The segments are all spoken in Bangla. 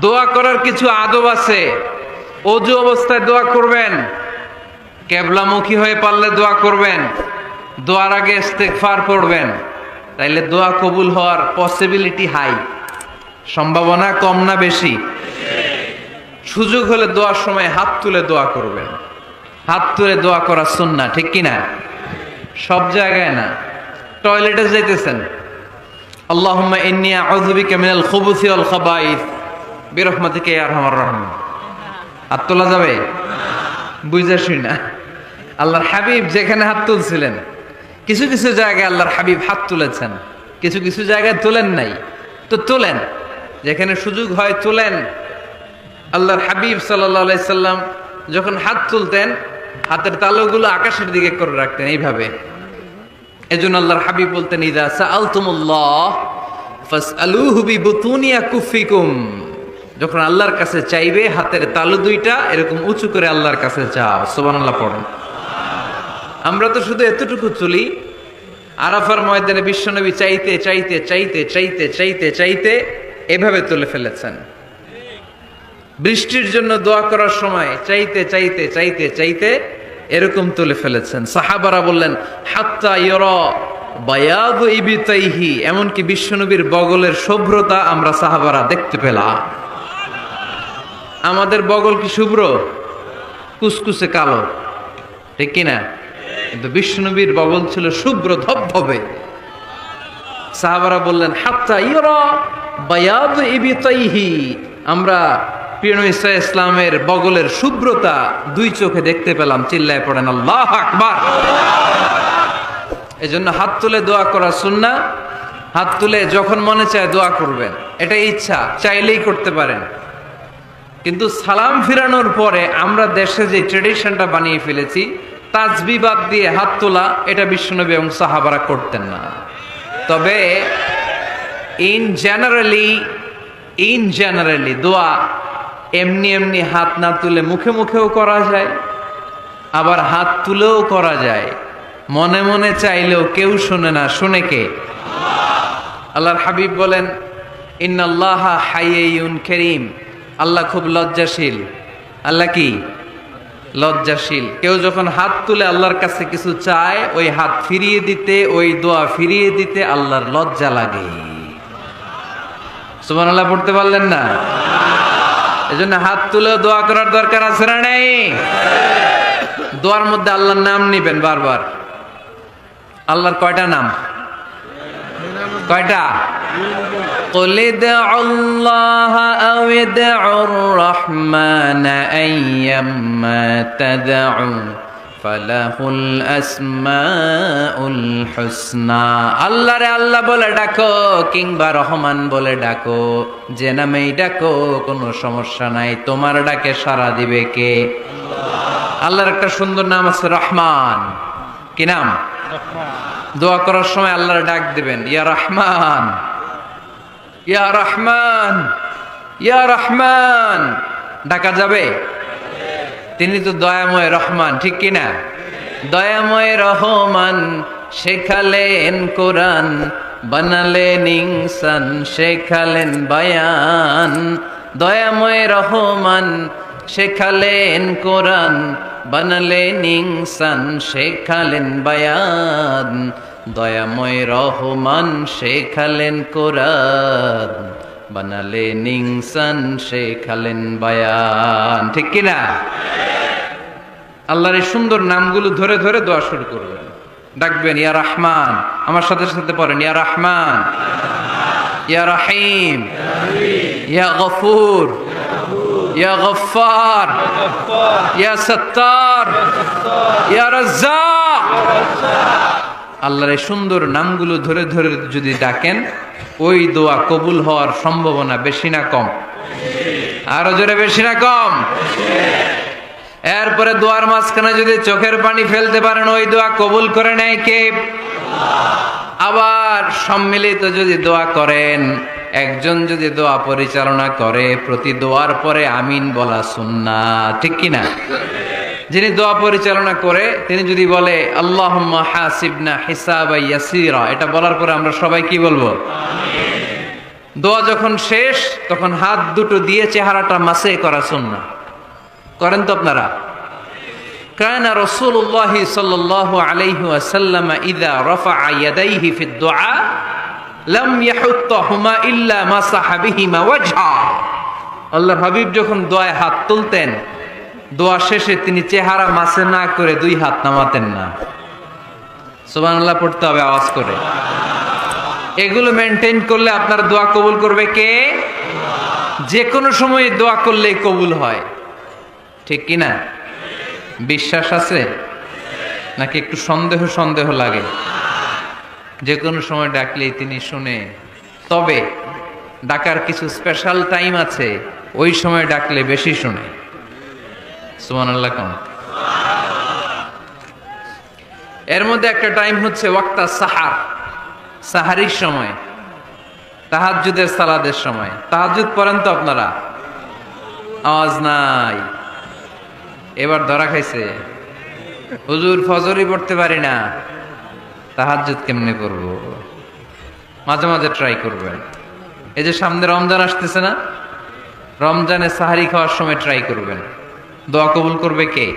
দোয়া করার কিছু আদব আছে। অজু অবস্থায় দোয়া করবেন, কেবলামুখী হয়ে পারলে দোয়া করবেন, দোয়ার আগে ইস্তেগফার পড়বেন, তাইলে দোয়া কবুল হওয়ার পসিবিলিটি হাই, সম্ভাবনা কম না বেশি? সুযোগ হলে দোয়ার সময় হাত তুলে দোয়া করবেন। হাত তুলে দোয়া করা সুন্নাহ, ঠিক কিনা? সব জায়গায় না। টয়লেটে যাইতেছেন, আল্লাহুম্মা ইন্নী আউযু বিকা মিনাল খুবুসি ওয়াল খাবাইস বিরহমাতিকা ইয়া আরহামার রাহিমিন। হাত তোলা যাবে? বুঝা শুনা আল্লাহর হাবিব যেখানে হাত তুলছিলেন, কিছু কিছু জায়গায় আল্লাহর হাবিব হাত তুলেছেন, কিছু কিছু জায়গায় তোলেন নাই। তো তোলেন, যেখানে সুযোগ হয় তোলেন। আল্লাহর হাবিব সাল্লাল্লাহু আলাইহি সাল্লাম যখন হাত তুলতেন, হাতের তালুগুলো আকাশের দিকে করে রাখতেন এইভাবে। এজন্য আল্লাহর হাবিব বলতেন, ইযা সাআলতুমুল্লাহ ফাসআলুহু বিবুতুনি আকুফিকুম। যখন আল্লাহর কাছে চাইবে, হাতের তালু দুইটা এরকম উঁচু করে আল্লাহর কাছে চাও। সুবহানাল্লাহ পড়েন। আমরা তো শুধু এতটুকু তুলি। আরাফার ময়দানে বিশ্বনবী চাইতে চাইতে চাইতে চাইতে চাইতে চাইতে এভাবে তুলে ফেলেছেন। বৃষ্টির জন্য দোয়া করার সময় চাইতে চাইতে চাইতে চাইতে এরকম তুলে ফেলেছেন। সাহাবারা বললেন, হাত্তা ইয়ারা বায়াদু ইবিতাইহি, এমনকি বিশ্বনবীর বগলের শুভ্রতা আমরা সাহাবারা দেখতে পেলাম। আমাদের বগল কি শুভ্র? কুসকুসে কালো, ঠিক কিনা? কিন্তু বিশ্বনবীর বগল ছিল শুভ্র ধবধবে। সাহাবারা বললেন, হাত্তা ইয়ারা বায়াদু ইবিতাইহি, আমরা প্রিয় নবী সাল্লাল্লাহু আলাইহি ইসলামের বগলের শুভ্রতা দুই চোখে দেখতে পেলাম। চিল্লায় পড়েন আল্লাহু আকবার। এজন্য হাত তুলে দোয়া করা সুন্নাহ। হাত তুলে যখন মনে চায় দোয়া করবেন, এটা ইচ্ছা, চাইলেই করতে পারেন। কিন্তু সালাম ফিরানোর পরে আমরা দেশে যে ট্রেডিশনটা বানিয়ে ফেলেছি, তাসবিহ বাদ দিয়ে হাত তোলা, এটা বিশ্বনবী এবং সাহাবারা করতেন না। তবে ইন জেনারেলি দোয়া এমনি এমনি হাত না তুলে মুখে মুখেও করা যায়, আবার হাত তুলেও করা যায়। মনে মনে চাইলেও কেউ শুনে না, শুনে কে? আল্লাহর হাবিব বলেন, ইন্নাল্লাহা হাইয়্যুন কারীম, আল্লাহ খুব লজ্জাশীল। আল্লাহ কি? লজ্জাশীল। কেউ যখন হাত তুলে আল্লাহর কাছে কিছু চায়, ওই হাত ফিরিয়ে দিতে, ওই দোয়া ফিরিয়ে দিতে আল্লাহর লজ্জা লাগে। সুবহানাল্লাহ পড়তে পারলেন না? এজন্য হাত তুলে দোয়া করার দরকার আছে না নেই? দোয়ার মধ্যে আল্লাহর নাম নিবেন বারবার। আল্লাহর কয়টা নাম? কয়টা? قل ادعوا الله أو ادعوا الرحمن أيما تدعوا فله الأسماء الحسنى। আল্লাহ রে আল্লাহ বলে ডাকো, কিংবা রহমান বলে ডাকো, যে নামেই ডাকো কোনো সমস্যা নাই, তোমার ডাকে সাড়া দিবে কে? আল্লাহর একটা সুন্দর নাম আছে রহমান। কি নাম? দোয়া করার সময় আল্লাহর ডাক দিবেন, ইয়া রহমান, ইয়া রহমান, ইয়া রহমান। ডাকা যাবে? তিনি তো দয়াময় রহমান, ঠিক কিনা? দয়াময় রহমান শেখালেন কোরআন, বানালেন ইনসান, শেখালেন বায়ান। দয়াময় রহমান শেখালেন কোরআন, বানালেন ইনসান, শেখালেন বায়ান। দয়াময় রহমান শেখালেন কোরআন, বানালেন ইনসান, শেখালেন বায়ান, ঠিক কিনা? আল্লাহর এই সুন্দর নামগুলো ধরে ধরে দোয়া শুরু করবেন। ডাকবেন, ইয়া রহমান, আমার সাথে সাথে পড়েন, ইয়া রহমান, ইয়া রহিম, ইয়া গফুর, ইয়া গফফার, ইয়া সত্তার, ইয়া রাজ্জাক। আল্লাহর এই সুন্দর নামগুলো ধরে ধরে যদি ডাকেন, ওই দোয়া কবুল হওয়ার সম্ভাবনা বেশি না কম? আরো জোরে, বেশি না কম? এরপরে দোয়ার মাঝখানে যদি চোখের পানি ফেলতে পারেন, ওই দোয়া কবুল করে নেয় কে? আবার সম্মিলিত যদি দোয়া করেন, একজন যদি দোয়া পরিচালনা করে, প্রতি দোয়ার পরে আমিন বলা সুন্নাহ, ঠিক কিনা? যিনি দোয়া পরিচালনা করে তিনি যদি বলে আল্লাহুম্মা হাসিবনা হিসাবান ইয়াসীরা, এটা বলার পরে আমরা সবাই কি বলবো? আমিন। দোয়া যখন শেষ তখন হাত দুটো দিয়ে চেহারাটা মাসে করা সুন্নাহ। করেন তো আপনারা? কানা রাসূলুল্লাহ সাল্লাল্লাহু আলাইহি ওয়াসাল্লাম ইযা রাফা'a ইয়াদাইহি ফিদ দুআ লাম ইয়াহুত্তাহুমা ইল্লা মাসাহা বিহিমা ওয়াজহা। আল্লাহর হাবিব যখন দোয়ায় হাত তুলতেন, দোয়া শেষে তিনি চেহারা মাসে না করে দুই হাত নামাতেন না। সুবহানাল্লাহ পড়তে হবে আওয়াজ করে। এগুলো মেনটেন করলে আপনার দোয়া কবুল করবে কে? যে কোনো সময় দোয়া করলেই কবুল হয়, ঠিক কি না? বিশ্বাস আছে নাকি একটু সন্দেহ সন্দেহ লাগে? যে কোনো সময় ডাকলেই তিনি শুনে, তবে ডাকার কিছু স্পেশাল টাইম আছে, ওই সময় ডাকলে বেশি শুনে। সুবহানাল্লাহ কোন? এর মধ্যে একটা টাইম হচ্ছে ওয়াক্তা সাহার, সাহারির সময়, তাহাজ্জুদের সালাদের সময়। তাহাজ্জুদ পড়েন তো আপনারা? আওয়াজ নাই। এবার ধরা খাইছে, হুজুর ফজরই পড়তে পারি না, তাহাজ্জুদ কেমনে করব? মাঝে মাঝে ট্রাই করবেন। এই যে সামনে রমজান আসতেছে না, রমজানে সাহারি খাওয়ার সময় ট্রাই করবেন। দোয়া কবুল করবে কে?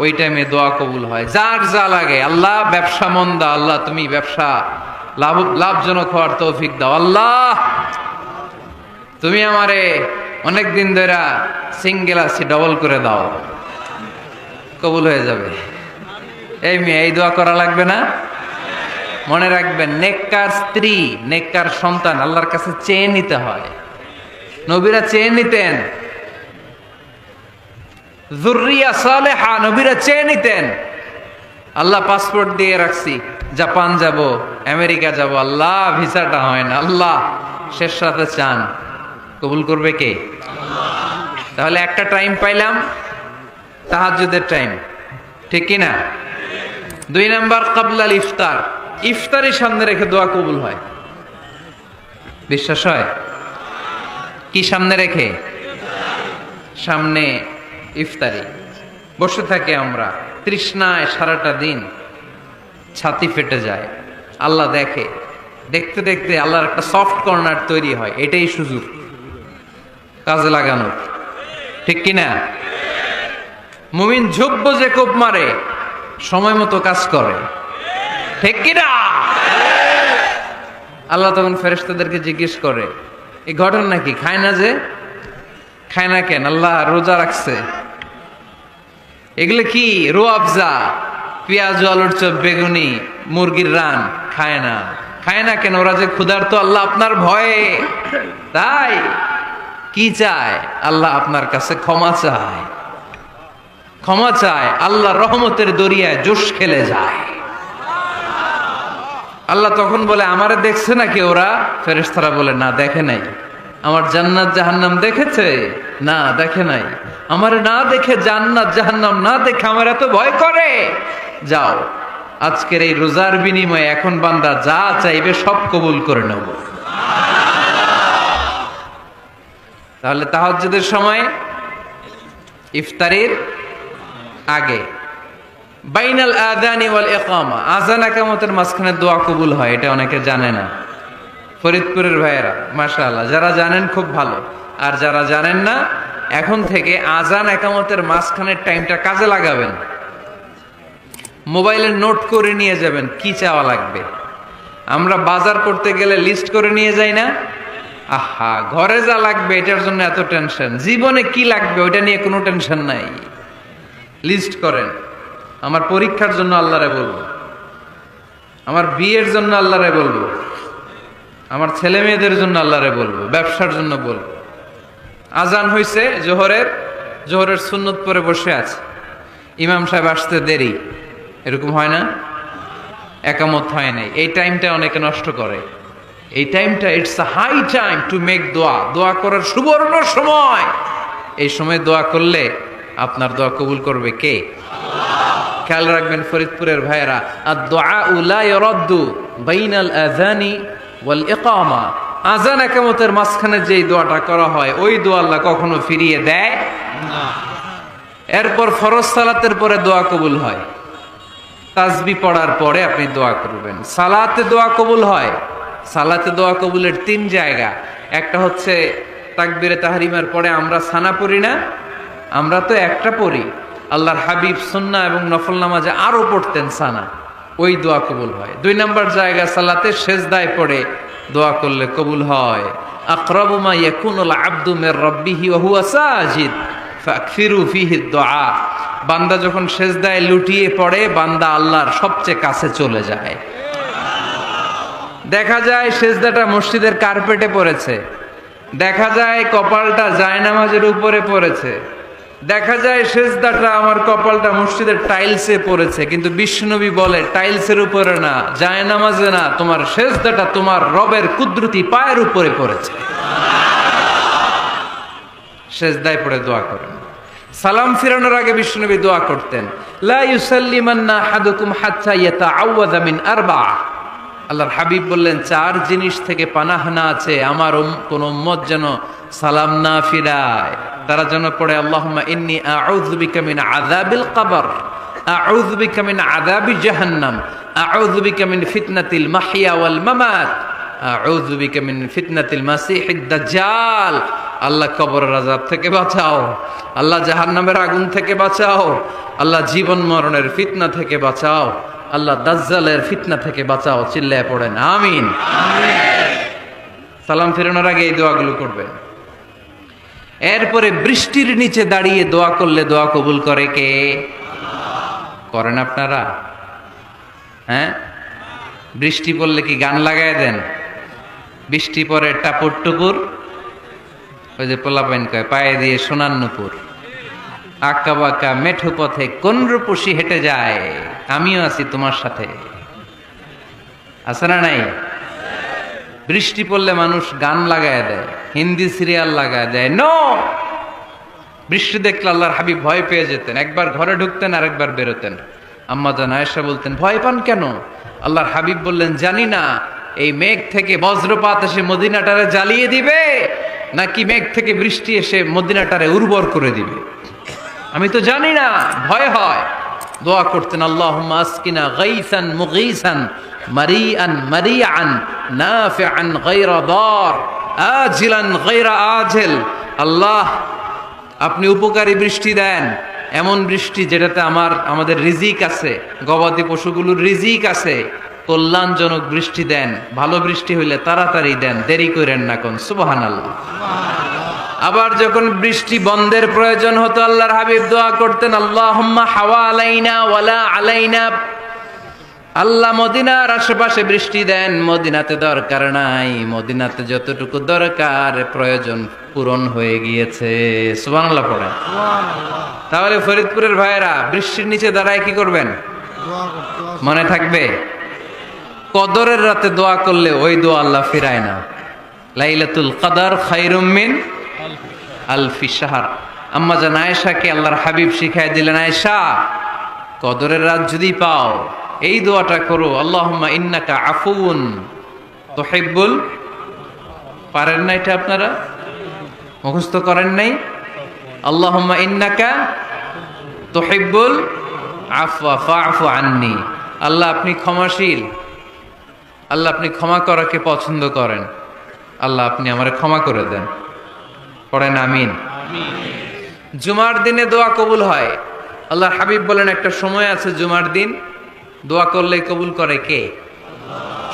ওই টাইমে দোয়া কবুল হয়। যার যা লাগে, আল্লাহ ব্যবসা মন্দা, আল্লাহ তুমি ব্যবসা লাভজনক হওয়ার তৌফিক দাও, আল্লাহ তুমি আমারে অনেক দিন ধরে সিঙ্গেল আছি, ডবল করে দাও, কবুল হয়ে যাবে। এই মেয়ে, এই দোয়া করা লাগবে না? মনে রাখবেন, নেককার স্ত্রী, নেককার সন্তান আল্লাহর কাছে চেয়ে নিতে হয়। নবীরা চেয়ে নিতেন, যুররিয়া সালেহা নবীরা চেয়ে নিতেন। আল্লাহ পাসপোর্ট দিয়ে রাখছি, জাপান যাব, আমেরিকা যাব, আল্লাহ ভিসাটা হয় না, আল্লাহ শেষ রাতে চান, কবুল করবে কে? তাহলে একটা টাইম পাইলাম, তাহাজ্জুদের টাইম, ঠিক কি না? 2 নাম্বার ক্বাবলাল ইফতার, ইফতারি সামনে রেখে দোয়া কবুল হয়। বিশ্বাস হয়? কি সামনে রেখে? সামনে ইফতারি। বসে থাকে আমরা তৃষ্ণায়, সারাটা দিন ছাতি ফেটে যায়। আল্লাহ দেখে, দেখতে দেখতে আল্লাহর একটা সফট কর্নার তৈরি হয়। এটাই সুযোগ কাজে লাগানোর, ঠিক কিনা? মুমিন ঝুব্ব যে কোপ মারে, সময় মতো কাজ করে, ঠিক কিনা? আল্লাহ তখন ফেরেশতাদেরকে জিজ্ঞেস করে, এই ঘটনা নাকি? খায় না যে? খায় না কেন? আল্লাহ রোজা রাখছে। এগুলো কি? রুয়াবজা, পেঁয়াজ, আলুর চপ, বেগুনি, মুরগির রান খায় না। খায় না কেন? ওরা যে ক্ষুধার্ত, আল্লাহ আপনার ভয়ে। তাই কি চায়? আল্লাহ আপনার কাছে ক্ষমা চায়, ক্ষমা চায়। আল্লাহ রহমতের দরিয়ায় জোশ খেলে যায়। আল্লাহ তখন বলে, আমারে দেখছে নাকি ওরা? ফেরেশতারা বলে, না দেখে নাই। আমার জান্নাত জাহান্নাম দেখেছে? না দেখে নাই। আমার না দেখে, জান্নাত জাহান্নাম না দেখে আমার এত ভয় করে। যাও, আজকের এই রোজার বিনিময়ে এখন বান্দা যা চাইবে সব কবুল করে নেব। তাহলে তাহাজ্জুদের সময়, ইফতারির আগে, বাইনাল আযানি ওয়াল ইকামা, আযান ইকামতের মাঝখানে দোয়া কবুল হয়। এটা অনেকে জানে না। ফরিদপুরের ভাইয়েরা মাশাআল্লাহ, যারা জানেন খুব ভালো, আর যারা জানেন না, এখন থেকে আযান ইকামতের মাঝখানের টাইমটা কাজে লাগাবেন। মোবাইলে নোট করে নিয়ে যাবেন কি চাওয়া লাগবে। আমরা বাজার করতে গেলে লিস্ট করে নিয়ে যাই না? আহা, ঘরে যা লাগবে এটার জন্য এত টেনশন, জীবনে কি লাগবে ওইটা নিয়ে কোনো টেনশন নাই। লিস্ট করেন। আমার পরীক্ষার জন্য আল্লাহরে বলবো, আমার বিয়ের জন্য আল্লাহরে বলবো, আমার ছেলে মেয়েদের জন্য আল্লাহরে বলবো, ব্যবসার জন্য বলবো। আজান হয়েছে জোহরের সুন্নত পরে বসে আছে, ইমাম সাহেব আসতে দেরি, এরকম হয় না? একামত হয় নাই, এই টাইমটা অনেকে নষ্ট করে। এই টাইমটা, it's a high time to make দোয়া, দোয়া করার সুবর্ণ সময়। এই সময় দোয়া করলে আপনার দোয়া কবুল করবে কে? খেয়াল রাখবেন ফরিদপুরের ভাইয়েরা, আদ-দুআউ লা ইরাদ্দু বাইনাল আযানি ওয়াল ইকামা, আযান ইকামতের মাঝখানে যেই দোয়াটা করা হয় ওই দোয়া আল্লাহ কখনো ফিরিয়ে দেয় না। এরপর ফরজ সালাতের পরে দোয়া কবুল হয়, তাসবিহ পড়ার পরে আপনি দোয়া করবেন। সালাতে দোয়া কবুল হয়, সালাতে দোয়া কবুলের 3 জায়গা। একটা হচ্ছে তাকবীরে তাহরিমার পরে আমরা সানা পড়ি না, আমরা তো একটা পড়ি। আল্লাহর হাবিব সুন্নাহ এবং নফল নামাজে আরো পড়তেন সানা, ওই দোয়া কবুল হয়। 2 নম্বর জায়গা সালাতে সেজদায় পড়ে দোয়া করলে কবুল হয়। আকরাবু মা ইয়াকুনুল আবদু মির রাব্বিহি ওয়া হুয়া সাজিদ ফাকফিরু ফিহি দুআ। বান্দা যখন সেজদায় লুটিয়ে পড়ে, বান্দা আল্লাহর সবচেয়ে কাছে চলে যায়। দেখা যায় সেজদাটা মসজিদের কার্পেটে পড়েছে, দেখা যায় কপালটা জায়নামাজের উপরে পড়েছে, দেখা যায় সেজদাটা আমার কপালটা মসজিদের টাইলসে পড়েছে, কিন্তু বিশ্বনবী বলে টাইলসের উপরে না, জায়নামাজে না, তোমার সেজদাটা তোমার রবের কুদরতি পায়ের উপরে পড়েছে। সেজদায় পড়ে দোয়া করেন। সালাম ফিরানোর আগে বিশ্বনবী দোয়া করতেন, লা ইউসাল্লিমান্না আহাদুকুম হাত্তা ইয়াতাআওয়াযা মিন আরবা। আল্লাহর হাবিব বললেন 4 জিনিস থেকে পানাহানা আছে, আমার কোন উম্মত যেন সালাম না ফিরায়। তারা যেন পড়ে আল্লাহুম্মা ইন্নী আউযু বিকা মিন আযাবিল কবর, আউযু বিকা মিন আযাবি জাহান্নাম, আউযু বিকা মিন ফিতনাতিল মাহইয়া ওয়াল মামাত, আউযু বিকা মিন ফিতনাতিল মাসিহিদ দাজ্জাল। আল্লাহ কবরের আযাব থেকে বাঁচাও, আল্লাহ জাহান্নামের আগুন থেকে বাঁচাও, আল্লাহ জীবন মরণের ফিতনা থেকে বাঁচাও, আল্লাহ দাজ্জালের ফিতনা থেকে বাঁচাও। চিল্লায় পড়েন আমিন। সালাম ফেরানোর আগে এই দোয়াগুলো করবেন। এরপরে বৃষ্টির নিচে দাঁড়িয়ে দোয়া করলে দোয়া কবুল করে কে? করেন আপনারা? হ্যাঁ, বৃষ্টি পড়লে কি গান লাগায় দেন? বৃষ্টি পরে টাপুর টুপুর, ওই যে পোলাপাইন কয় পায়ে দিয়ে সোনার নুপুর, আঁকা বাঁকা মেঠো পথে কোন রূপসী হেঁটে যায়, আমিও আছি তোমার সাথে। আছে না নাই? বৃষ্টি পড়লে মানুষ গান লাগায় দেয়, হিন্দি সিরিয়াল লাগায় দেয়। নো, বৃষ্টি দেখলে আল্লাহর হাবিব ভয় পেয়ে যেতেন, একবার ঘরে ঢুকতেন আর একবার বেরোতেন। আম্মা জান আয়েশা বলতেন, ভয় পান কেন? আল্লাহর হাবিব বললেন, জানি না এই মেঘ থেকে বজ্রপাত এসে মদিনাটারে জ্বালিয়ে দিবে, নাকি মেঘ থেকে বৃষ্টি এসে মদিনাটারে উর্বর করে দিবে, আমি তো জানি না, ভয় হয়। দোয়া করতেন, আল্লাহুম্মা আসকিনা গাইসান মুগীসান মারিআন মারিআন নাফিআন গায়রা দার আজিলান গায়রা আজিল। আল্লাহ, আপনি উপকারী বৃষ্টি দেন, এমন বৃষ্টি যেটাতে আমাদের রিজিক আছে, গবাদি পশুগুলোর রিজিক আছে। কল্যাণজনক বৃষ্টি দেন, ভালো বৃষ্টি হইলে তাড়াতাড়ি দেন, দেরি করেন না কোন। সুবহানাল্লাহ। আবার যখন বৃষ্টি বন্ধের প্রয়োজন হতো, আল্লাহর হাবিব দোয়া করতেন, আল্লাহুম্মা হাওয়া আলাইনা ওয়ালা আলাইনা। আল্লাহ মদিনার আশেপাশে বৃষ্টি দেন, মদিনাতে দরকার নাই, মদিনাতে যতটুকু দরকার প্রয়োজন পূরণ হয়ে গিয়েছে। সুবহানাল্লাহ পড়েন। তাহলে ফরিদপুরের ভাইয়েরা বৃষ্টির নিচে দাঁড়ায় কি করবেন? মনে থাকবে, কদরের রাতে দোয়া করলে ওই দোয়া আল্লাহ ফিরায় না। লাইলাতুল কদর খায়রুম মিন আলফি শাহর। আম্মা জান আয়েশাকে আল্লাহর হাবিব শিখাই দিলেন, আয়েশা, কদরের রাত যদি পাও এই দোয়াটা করো, আল্লাহুম্মা ইন্নাকা আফুউন তুহিব্বুল। পারেন না এটা? আপনারা মুখস্থ করেন নাই? আল্লাহুম্মা ইন্নাকা তুহিব্বুল আফওয়া ফাআফু আন্নি। আল্লাহ আপনি ক্ষমাশীল, আল্লাহ আপনি ক্ষমা করাকে পছন্দ করেন, আল্লাহ আপনি আমারে ক্ষমা করে দেন। পড়েন আমিন। জুমার দিনে দোয়া কবুল হয়। আল্লাহর হাবিব বলেন, একটা সময় আছে জুমার দিন দোয়া করলে কবুল করে কে?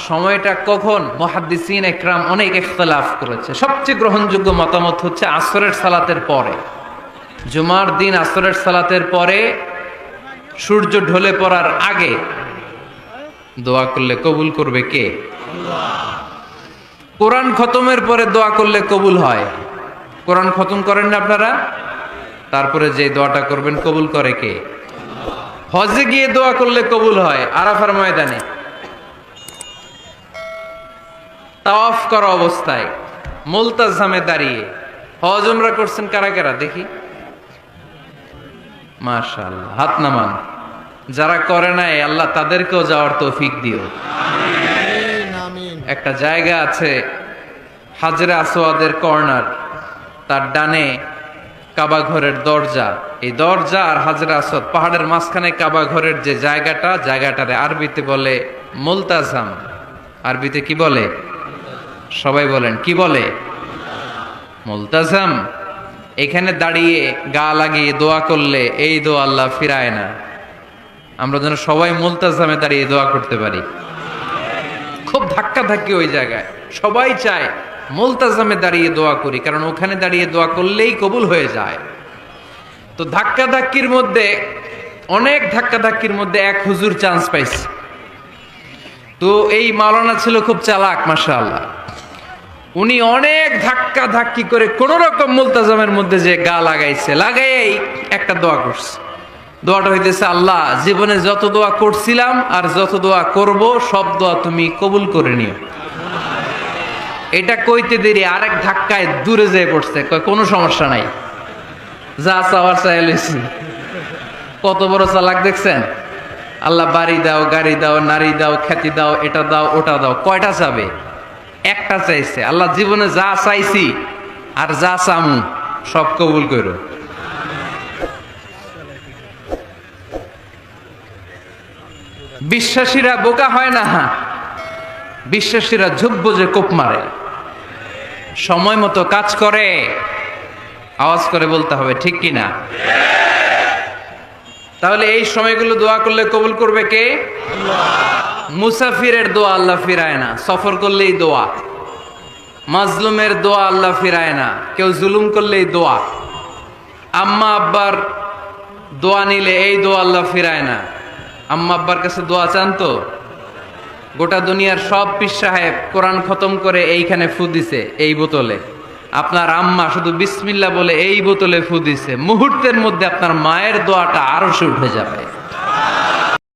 সময়টা কখন? মুহাদ্দিসিন ইকরাম অনেক ইখতিলাফ করেছে। সবচেয়ে গ্রহণযোগ্য মতামত হচ্ছে আসরের সালাতের পরে। জুমার দিন আসরের সালাতের পরে সূর্য ঢলে পড়ার আগে দোয়া করলে কবুল করবে কে? কোরআন খতমের পরে দোয়া করলে কবুল হয়। কোরআন খতম করেন না আপনারা? তারপরে যে দোয়াটা করবেন কবুল করে কে? হজে গিয়ে দোয়া করলে কবুল হয়। আরাফার ময়দানে তাওয়াফ করা অবস্থায় মুলতাজামে দাঁড়িয়ে হজ উমরা করছেন কারা কারা দেখি? মাশাআল্লাহ, হাত নামান। যারা করে নাই আল্লাহ তাদেরকেও যাওয়ার তৌফিক দিও। একটা জায়গা আছে হাজরে আসওয়াদের কর্নার, তার ডানে কাবা ঘরের দরজা। এই দরজা আর হাজরে আসওয়াদ পাহাড়ের মাঝখানে কাবা ঘরের যে জায়গাটারে আরবিতে বলে মুলতাজাম। আরবিতে কি বলে? সবাই বলেন, কি বলে? মুলতাজাম। এখানে দাঁড়িয়ে গা লাগিয়ে দোয়া করলে এই দোয়া আল্লাহ ফিরায় না। আমরা যেন সবাই মুলতাজামে দাঁড়িয়ে দোয়া করতে পারি। খুব ধাক্কা ধাক্কি ওই জায়গায়, সবাই চায় মুলতাজামে দাঁড়িয়ে দোয়া করি, কারণ ওখানে দাঁড়িয়ে দোয়া করলেই কবুল হয়ে যায়। তো ধাক্কা ধাক্কির মধ্যে, অনেক ধাক্কা ধাক্কির মধ্যে এক হুজুর চান্স পাইছে। তো এই মাওলানা ছিল খুব চালাক, মাশাআল্লাহ। উনি অনেক ধাক্কা ধাক্কি করে কোন রকম মুলতাজামের মধ্যে যে গা লাগাইছে, লাগাই একটা দোয়া করছে। দোয়াটা হইতেছে, আল্লাহ জীবনে যত দোয়া করছিলাম আর যত দোয়া করব সব দোয়া তুমি কবুল করে নিও। এটা কইতে দেরি আরেক ধাক্কায় দূরে যেয়ে পড়ছে, কয় কোনো সমস্যা নাই, যা চাওয়ার চাই লইছি। কত বড় চালাক দেখছেন? আল্লাহ বাড়ি দাও, গাড়ি দাও, নারী দাও, খ্যাতি দাও, এটা দাও, ওটা দাও। কয়টা চাবে? একটা চাইছে। আল্লাহ জীবনে যা চাইছি আর যা চামু সব কবুল করো। বিশ্বাসীরা বোকা হয় না, বিশ্বাসীরা ঝুঁক বুঝে কোপ মারে, সময় মতো কাজ করে। আওয়াজ করে বলতে হবে, ঠিক কিনা? তাহলে এই সময়গুলো দোয়া করলে কবুল করবে কে? মুসাফিরের দোয়া আল্লাহ ফিরায় না, সফর করলেই দোয়া। মাজলুমের দোয়া আল্লাহ ফিরায় না, কেউ জুলুম করলেই দোয়া। আম্মা আব্বার দোয়া নিলে এই দোয়া আল্লাহ ফিরায় না। আম্মা আব্বার কাছে দোয়া চান তো? গোটা দুনিয়ার সব পীর সাহেব কোরআন খতম করে এইখানে ফু দিছে এই বোতলে, আপনার আম্মা শুধু বিসমিল্লাহ বলে এই বোতলে ফু দিছে, মুহূর্তের মধ্যে আপনার মায়ের দোয়াটা আরশে উঠে যাবে।